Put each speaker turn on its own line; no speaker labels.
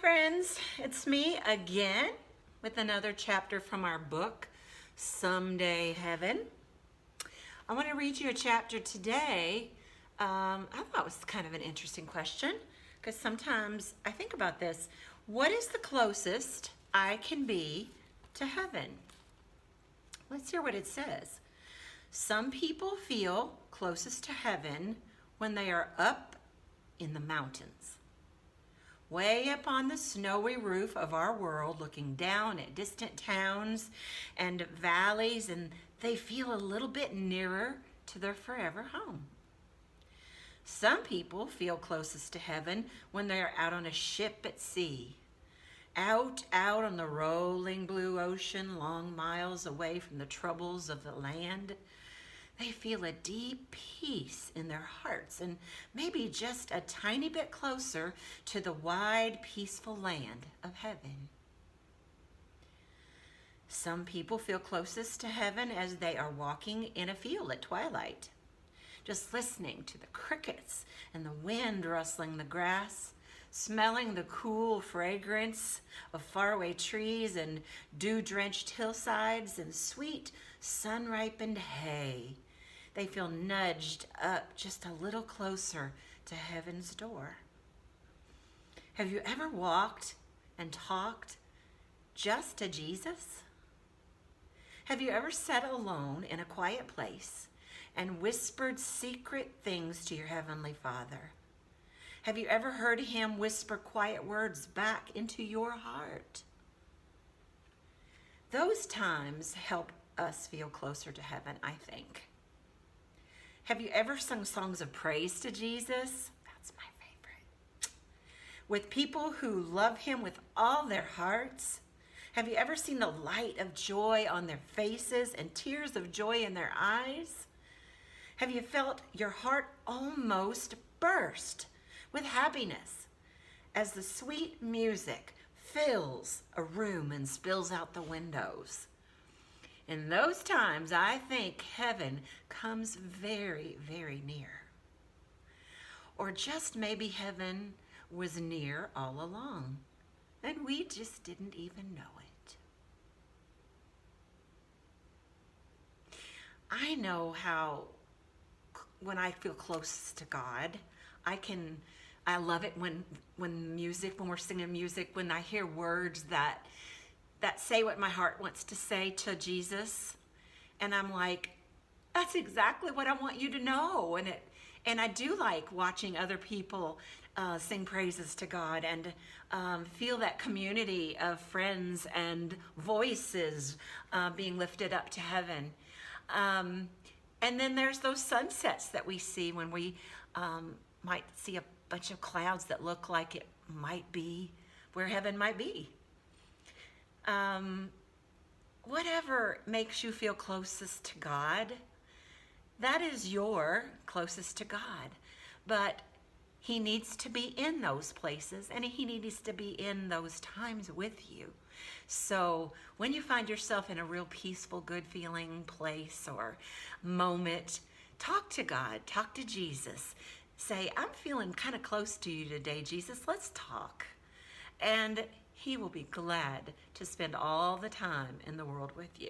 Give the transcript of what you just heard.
friends, it's me again with another chapter from our book, Someday Heaven. I want to read you a chapter today. I thought it was kind of an interesting question because sometimes I think about this. What is the closest I can be to heaven? Let's hear what it says. Some people feel closest to heaven when they are up in the mountains, way up on the snowy roof of our world, looking down at distant towns and valleys, and they feel a little bit nearer to their forever home. Some people feel closest to heaven when they are out on a ship at sea, out on the rolling blue ocean, long miles away from the troubles of the land. They feel a deep peace in their hearts and maybe just a tiny bit closer to the wide, peaceful land of heaven. Some people feel closest to heaven as they are walking in a field at twilight, just listening to the crickets and the wind rustling the grass, smelling the cool fragrance of faraway trees and dew-drenched hillsides and sweet sun-ripened hay. They feel nudged up just a little closer to heaven's door. Have you ever walked and talked just to Jesus? Have you ever sat alone in a quiet place and whispered secret things to your Heavenly Father? Have you ever heard Him whisper quiet words back into your heart? Those times help us feel closer to heaven, I think. Have you ever sung songs of praise to Jesus? That's my favorite. With people who love Him with all their hearts? Have you ever seen the light of joy on their faces and tears of joy in their eyes? Have you felt your heart almost burst with happiness as the sweet music fills a room and spills out the windows? In those times, I think heaven comes very, very near. Or just maybe heaven was near all along, and we just didn't even know it. I know how when I feel close to God, I love it when we're singing music, when I hear words that say what my heart wants to say to Jesus. And I'm like, that's exactly what I want you to know. And I do like watching other people sing praises to God and feel that community of friends and voices being lifted up to heaven. And then there's those sunsets that we see when we might see a bunch of clouds that look like it might be where heaven might be. Whatever makes you feel closest to God, that is your closest to God. But He needs to be in those places, and He needs to be in those times with you. So when you find yourself in a real peaceful, good feeling place or moment, talk to God, talk to Jesus. Say, I'm feeling kind of close to you today, Jesus. Let's talk. And He will be glad to spend all the time in the world with you.